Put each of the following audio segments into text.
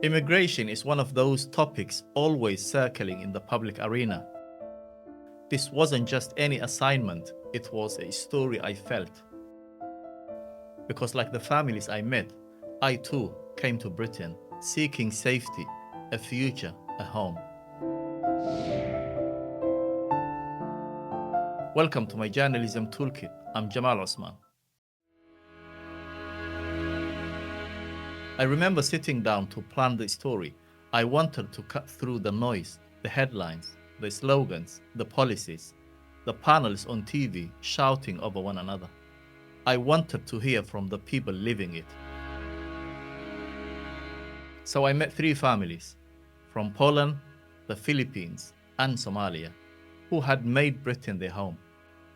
Immigration is one of those topics always circling in the public arena. This wasn't just any assignment, it was a story I felt. Because, like the families I met, I too came to Britain seeking safety, a future, a home. Welcome to my journalism toolkit. I'm Jamal Osman. I remember sitting down to plan the story. I wanted to cut through the noise, the headlines, the slogans, the policies, the panels on TV shouting over one another. I wanted to hear from the people living it. So I met three families from Poland, the Philippines, and Somalia who had made Britain their home.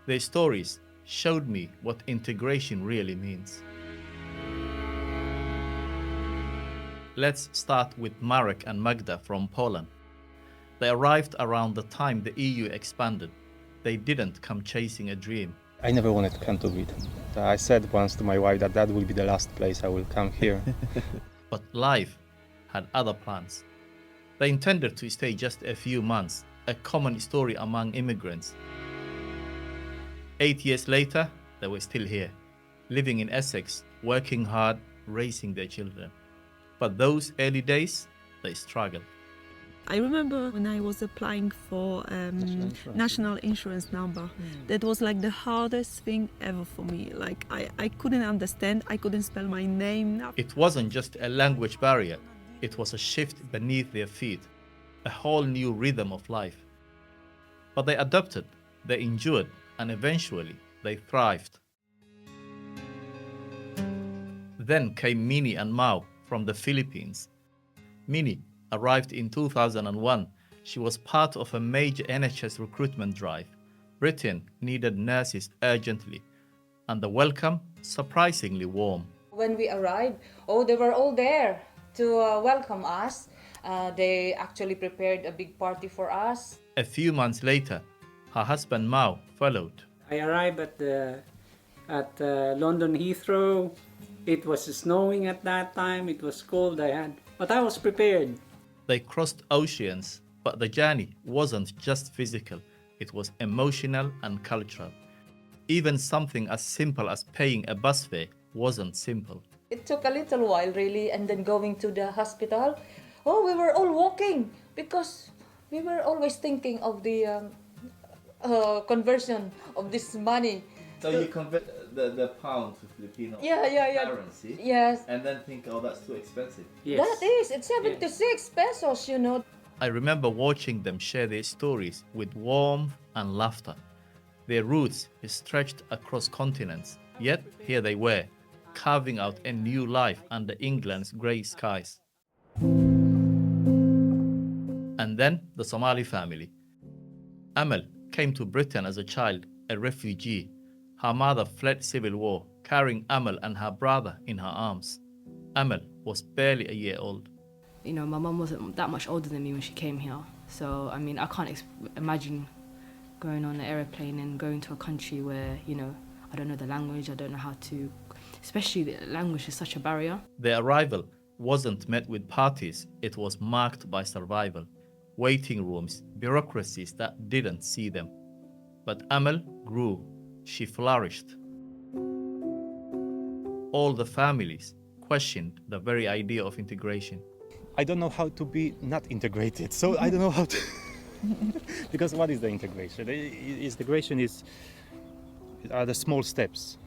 Their stories showed me what integration really means. Let's start with Marek and Magda from Poland. They arrived around the time the EU expanded. They didn't come chasing a dream. I never wanted to come to Britain. I said once to my wife that will be the last place I will come here. But life had other plans. They intended to stay just a few months, a common story among immigrants. 8 years later, they were still here, living in Essex, working hard, raising their children. But those early days, they struggled. I remember when I was applying for national insurance number. That was like the hardest thing ever for me. Like I couldn't understand, I couldn't spell my name. It wasn't just a language barrier, it was a shift beneath their feet, a whole new rhythm of life. But they adapted, they endured, and eventually they thrived. Then came Minnie and Mau from the Philippines. Minnie arrived in 2001. She was part of a major NHS recruitment drive. Britain needed nurses urgently, and the welcome surprisingly warm. When we arrived, they were all there to welcome us. They actually prepared a big party for us. A few months later, her husband Mau followed. I arrived at London Heathrow. It was snowing at that time. It was cold. But I was prepared. They crossed oceans, but the journey wasn't just physical. It was emotional and cultural. Even something as simple as paying a bus fare wasn't simple. It took a little while, really, and then going to the hospital. We were all walking because we were always thinking of the conversion of this money. So you convert the pound to Filipino currency, Yes. and then think, that's too expensive. Yes. It's 76 pesos, I remember watching them share their stories with warmth and laughter. Their roots stretched across continents, yet here they were, carving out a new life under England's grey skies. And then the Somali family. Amal came to Britain as a child, a refugee. Her mother fled civil war, carrying Amal and her brother in her arms. Amal was barely a year old. My mum wasn't that much older than me when she came here. So, I can't imagine going on an aeroplane and going to a country where, I don't know the language, I don't know how to... Especially the language is such a barrier. Their arrival wasn't met with parties, it was marked by survival. Waiting rooms, bureaucracies that didn't see them. But Amal grew. She flourished. All the families questioned the very idea of integration. I don't know how to be not integrated, so I don't know how to... Because what is the integration? Integration are the small steps,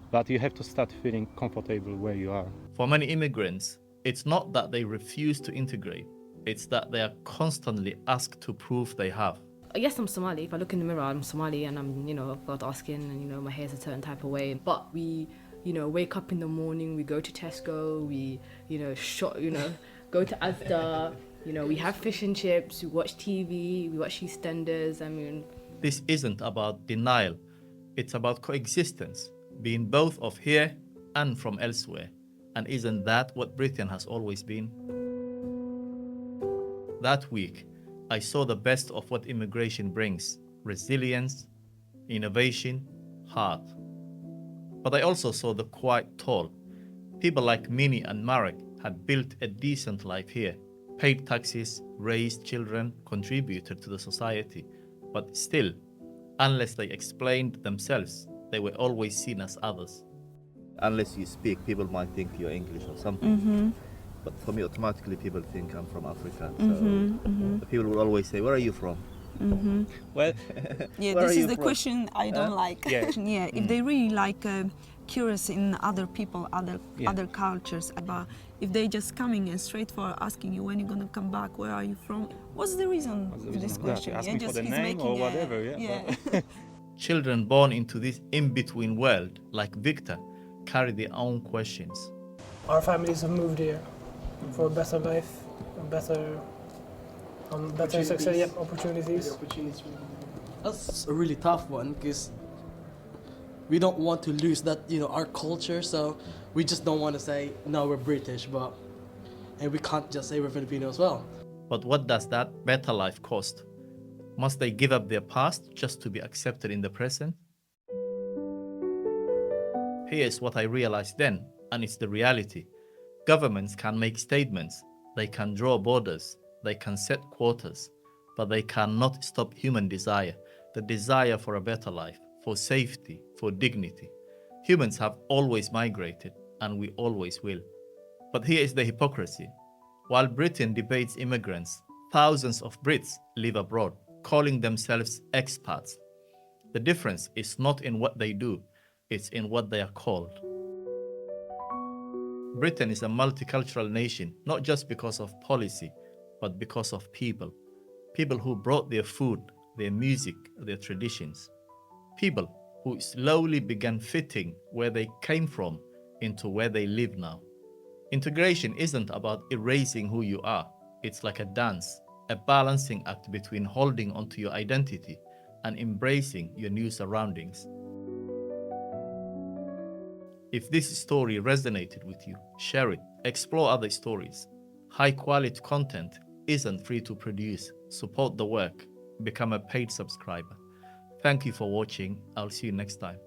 but you have to start feeling comfortable where you are. For many immigrants, it's not that they refuse to integrate, it's that they are constantly asked to prove they have. Yes, I'm Somali. If I look in the mirror, I'm Somali and I'm, I've got dark skin and, my hair's a certain type of way. But we, wake up in the morning, we go to Tesco, we, go to Asda, we have fish and chips, we watch TV, we watch EastEnders, This isn't about denial, it's about coexistence, being both of here and from elsewhere. And isn't that what Britain has always been? That week, I saw the best of what immigration brings: resilience, innovation, heart. But I also saw the quiet toll. People like Minnie and Marek had built a decent life here, paid taxes, raised children, contributed to the society, but still, unless they explained themselves, they were always seen as others. Unless you speak, people might think you're English or something. But for me, automatically people think I'm from Africa. So the people will always say, "Where are you from?" Well, Yeah, Where are this you is the from? question I don't like. Yeah. Yeah, if they really like curious in other people, Yeah. other cultures, but if they just coming and straight for asking you when you're gonna come back, where are you from? What's the reason What's the for reason this of that? question? Ask Yeah, me for just the he's name making or whatever, yeah, yeah. Children born into this in-between world, like Victor, carry their own questions. Our families have moved here for a better life, a better success, opportunities. That's a really tough one because we don't want to lose that, our culture. So we just don't want to say no, we're British, and we can't just say we're Filipino as well. But what does that better life cost? Must they give up their past just to be accepted in the present? Here's what I realized then, and it's the reality. Governments can make statements, they can draw borders, they can set quotas, but they cannot stop human desire, the desire for a better life, for safety, for dignity. Humans have always migrated, and we always will. But here is the hypocrisy. While Britain debates immigrants, thousands of Brits live abroad, calling themselves expats. The difference is not in what they do, it's in what they are called. Britain is a multicultural nation, not just because of policy, but because of people. People who brought their food, their music, their traditions. People who slowly began fitting where they came from into where they live now. Integration isn't about erasing who you are. It's like a dance, a balancing act between holding onto your identity and embracing your new surroundings. If this story resonated with you, share it, explore other stories. High quality content isn't free to produce. Support the work. Become a paid subscriber. Thank you for watching. I'll see you next time.